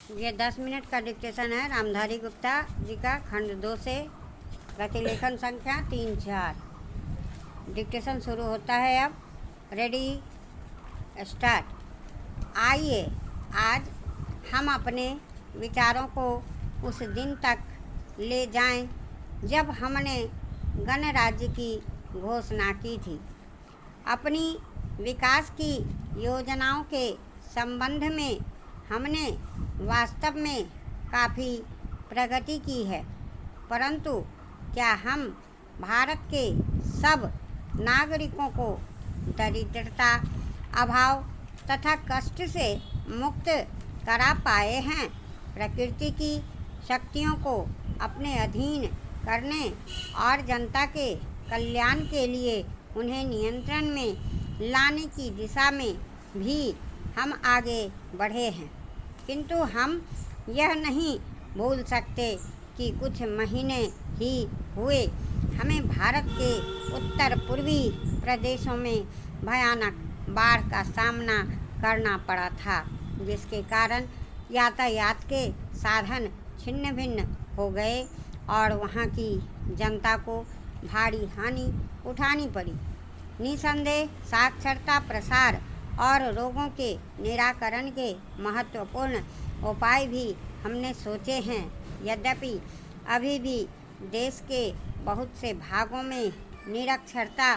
ये 10 मिनट का डिक्टेशन है रामधारी गुप्ता जी का, खंड 2 से, प्रतिलेखन संख्या 3-4। डिक्टेशन शुरू होता है अब। Ready, start. आइए आज हम अपने विचारों को उस दिन तक ले जाएं जब हमने गणराज्य की घोषणा की थी। अपनी विकास की योजनाओं के संबंध में हमने वास्तव में काफ़ी प्रगति की है, परंतु क्या हम भारत के सब नागरिकों को दरिद्रता, अभाव तथा कष्ट से मुक्त करा पाए हैं? प्रकृति की शक्तियों को अपने अधीन करने और जनता के कल्याण के लिए उन्हें नियंत्रण में लाने की दिशा में भी हम आगे बढ़े हैं, किंतु हम यह नहीं भूल सकते कि कुछ महीने ही हुए हमें भारत के उत्तर पूर्वी प्रदेशों में भयानक बाढ़ का सामना करना पड़ा था, जिसके कारण यातायात के साधन छिन्न भिन्न हो गए और वहाँ की जनता को भारी हानि उठानी पड़ी। निसंदेह साक्षरता प्रसार और रोगों के निराकरण के महत्वपूर्ण उपाय भी हमने सोचे हैं, यद्यपि अभी भी देश के बहुत से भागों में निरक्षरता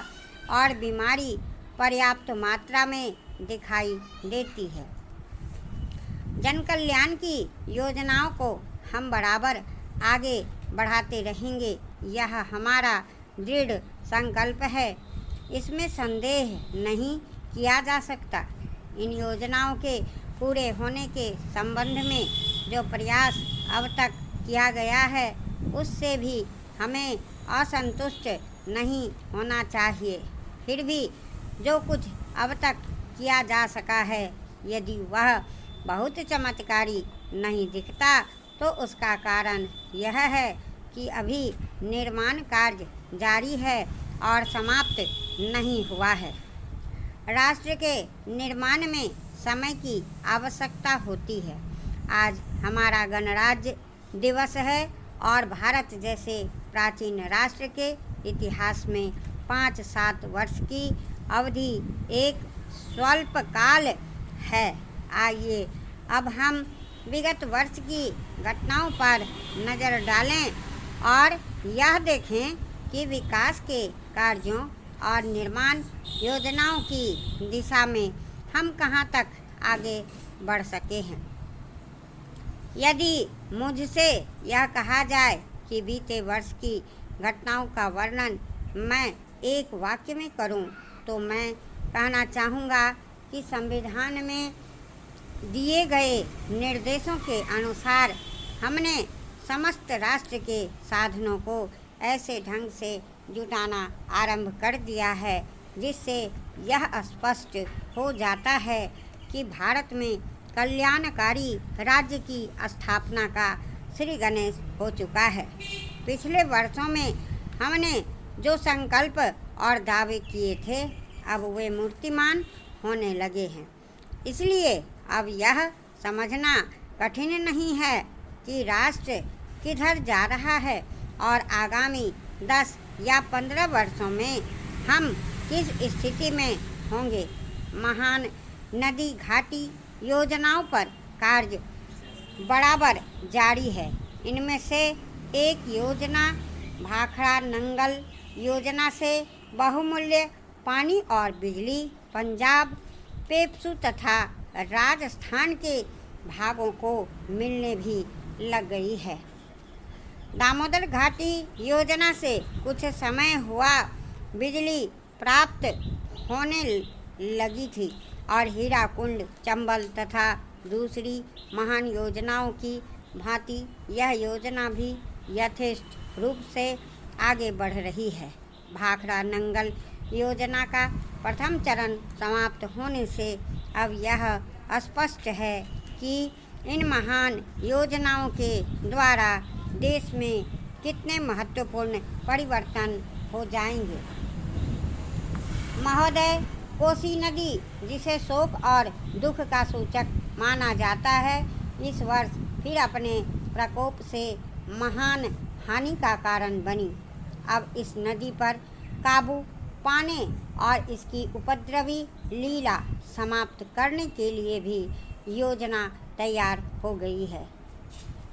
और बीमारी पर्याप्त मात्रा में दिखाई देती है। जन कल्याण की योजनाओं को हम बराबर आगे बढ़ाते रहेंगे, यह हमारा दृढ़ संकल्प है, इसमें संदेह नहीं किया जा सकता। इन योजनाओं के पूरे होने के संबंध में जो प्रयास अब तक किया गया है, उससे भी हमें असंतुष्ट नहीं होना चाहिए। फिर भी जो कुछ अब तक किया जा सका है, यदि वह बहुत चमत्कारी नहीं दिखता, तो उसका कारण यह है कि अभी निर्माण कार्य जारी है और समाप्त नहीं हुआ है। राष्ट्र के निर्माण में समय की आवश्यकता होती है। आज हमारा गणराज्य दिवस है और भारत जैसे प्राचीन राष्ट्र के इतिहास में 5-7 वर्ष की अवधि एक स्वल्प काल है। आइए अब हम विगत वर्ष की घटनाओं पर नज़र डालें और यह देखें कि विकास के कार्यों और निर्माण योजनाओं की दिशा में हम कहाँ तक आगे बढ़ सके हैं। यदि मुझसे यह कहा जाए कि बीते वर्ष की घटनाओं का वर्णन मैं एक वाक्य में करूं, तो मैं कहना चाहूँगा कि संविधान में दिए गए निर्देशों के अनुसार हमने समस्त राष्ट्र के साधनों को ऐसे ढंग से जुटाना आरंभ कर दिया है, जिससे यह स्पष्ट हो जाता है कि भारत में कल्याणकारी राज्य की स्थापना का श्री गणेश हो चुका है। पिछले वर्षों में हमने जो संकल्प और दावे किए थे, अब वे मूर्तिमान होने लगे हैं। इसलिए अब यह समझना कठिन नहीं है कि राष्ट्र किधर जा रहा है और आगामी 10 या 15 वर्षों में हम किस स्थिति में होंगे। महान नदी घाटी योजनाओं पर कार्य बराबर जारी है। इनमें से एक योजना भाखड़ा नंगल योजना से बहुमूल्य पानी और बिजली पंजाब, पेप्सू तथा राजस्थान के भागों को मिलने भी लग गई है। दामोदर घाटी योजना से कुछ समय हुआ बिजली प्राप्त होने लगी थी और हीराकुंड, चंबल तथा दूसरी महान योजनाओं की भांति यह योजना भी यथेष्ट रूप से आगे बढ़ रही है। भाखड़ा नंगल योजना का प्रथम चरण समाप्त होने से अब यह स्पष्ट है कि इन महान योजनाओं के द्वारा देश में कितने महत्वपूर्ण परिवर्तन हो जाएंगे। महोदय, कोसी नदी जिसे शोक और दुख का सूचक माना जाता है, इस वर्ष फिर अपने प्रकोप से महान हानि का कारण बनी। अब इस नदी पर काबू पाने और इसकी उपद्रवी लीला समाप्त करने के लिए भी योजना तैयार हो गई है।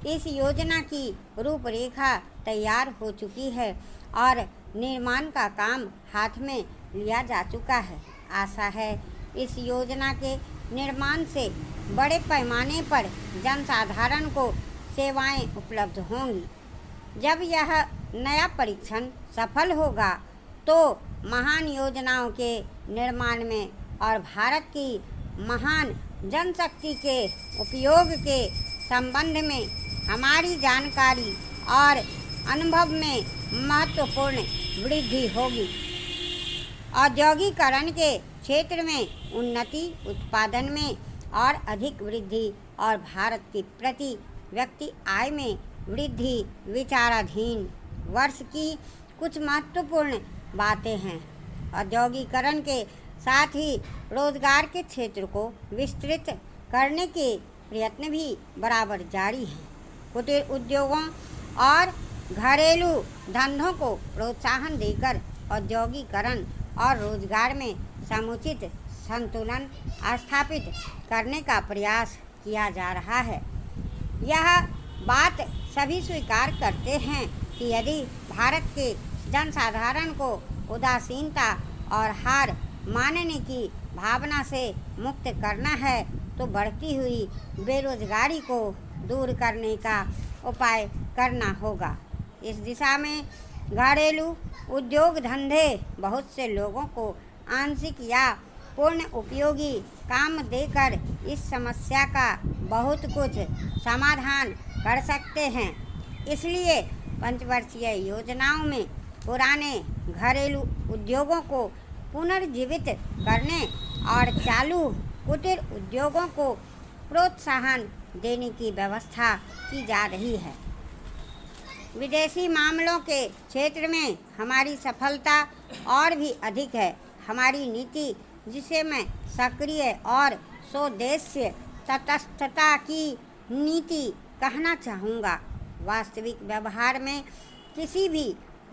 इस योजना की रूपरेखा तैयार हो चुकी है और निर्माण का काम हाथ में लिया जा चुका है। आशा है इस योजना के निर्माण से बड़े पैमाने पर जनसाधारण को सेवाएं उपलब्ध होंगी। जब यह नया परीक्षण सफल होगा तो महान योजनाओं के निर्माण में और भारत की महान जनशक्ति के उपयोग के संबंध में हमारी जानकारी और अनुभव में महत्वपूर्ण वृद्धि होगी। औद्योगिकरण के क्षेत्र में उन्नति, उत्पादन में और अधिक वृद्धि और भारत की प्रति व्यक्ति आय में वृद्धि विचाराधीन वर्ष की कुछ महत्वपूर्ण बातें हैं। औद्योगिकरण के साथ ही रोजगार के क्षेत्र को विस्तृत करने के प्रयत्न भी बराबर जारी हैं। कुटीर उद्योगों और घरेलू धंधों को प्रोत्साहन देकर औद्योगिकरण और रोजगार में समुचित संतुलन स्थापित करने का प्रयास किया जा रहा है। यह बात सभी स्वीकार करते हैं कि यदि भारत के जनसाधारण को उदासीनता और हार मानने की भावना से मुक्त करना है तो बढ़ती हुई बेरोजगारी को दूर करने का उपाय करना होगा। इस दिशा में घरेलू उद्योग धंधे बहुत से लोगों को आंशिक या पूर्ण उपयोगी काम देकर इस समस्या का बहुत कुछ समाधान कर सकते हैं। इसलिए पंचवर्षीय योजनाओं में पुराने घरेलू उद्योगों को पुनर्जीवित करने और चालू कुटीर उद्योगों को प्रोत्साहन देने की व्यवस्था की जा रही है। विदेशी मामलों के क्षेत्र में हमारी सफलता और भी अधिक है। हमारी नीति, जिसे मैं सक्रिय और स्वदेशी तटस्थता की नीति कहना चाहूँगा, वास्तविक व्यवहार में किसी भी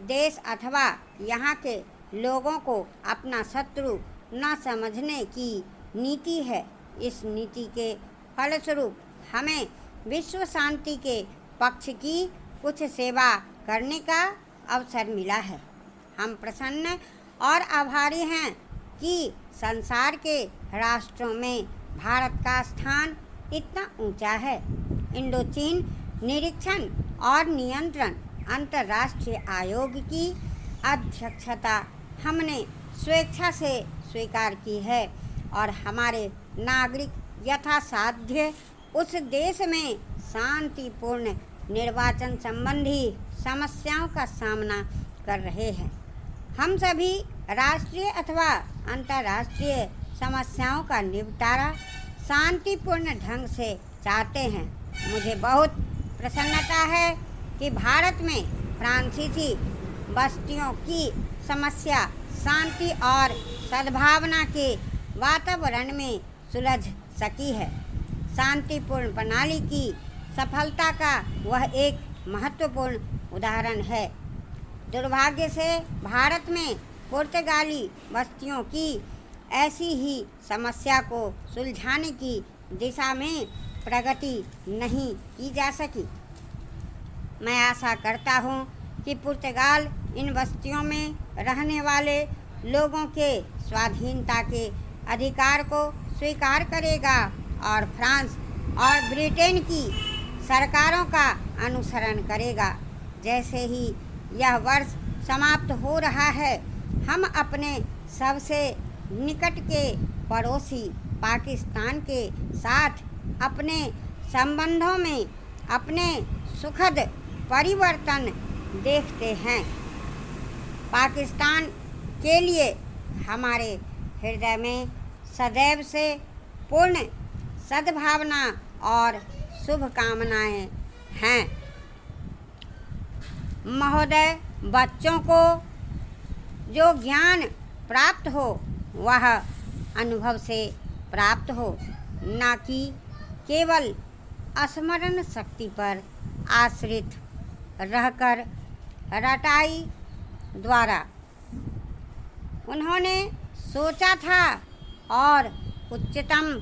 देश अथवा यहाँ के लोगों को अपना शत्रु न समझने की नीति है। इस नीति के फलस्वरूप हमें विश्व शांति के पक्ष की कुछ सेवा करने का अवसर मिला है। हम प्रसन्न और आभारी हैं कि संसार के राष्ट्रों में भारत का स्थान इतना ऊंचा है। इंडोचीन निरीक्षण और नियंत्रण अंतर्राष्ट्रीय आयोग की अध्यक्षता हमने स्वेच्छा से स्वीकार की है और हमारे नागरिक यथासाध्य उस देश में शांतिपूर्ण निर्वाचन संबंधी समस्याओं का सामना कर रहे हैं। हम सभी राष्ट्रीय अथवा अंतर्राष्ट्रीय समस्याओं का निपटारा शांतिपूर्ण ढंग से चाहते हैं। मुझे बहुत प्रसन्नता है कि भारत में फ्रांसीसी बस्तियों की समस्या शांति और सद्भावना के वातावरण में सुलझ सकी है। शांतिपूर्ण प्रणाली की सफलता का वह एक महत्वपूर्ण उदाहरण है। दुर्भाग्य से भारत में पुर्तगाली बस्तियों की ऐसी ही समस्या को सुलझाने की दिशा में प्रगति नहीं की जा सकी। मैं आशा करता हूँ कि पुर्तगाल इन बस्तियों में रहने वाले लोगों के स्वाधीनता के अधिकार को स्वीकार करेगा और फ्रांस और ब्रिटेन की सरकारों का अनुसरण करेगा। जैसे ही यह वर्ष समाप्त हो रहा है, हम अपने सबसे निकट के पड़ोसी पाकिस्तान के साथ अपने संबंधों में अपने सुखद परिवर्तन देखते हैं। पाकिस्तान के लिए हमारे हृदय में सदैव से पूर्ण सद्भावना और शुभकामनाएं हैं। महोदय, बच्चों को जो ज्ञान प्राप्त हो वह अनुभव से प्राप्त हो, न कि केवल स्मरण शक्ति पर आश्रित रहकर रटाई द्वारा उन्होंने सोचा था और उच्चतम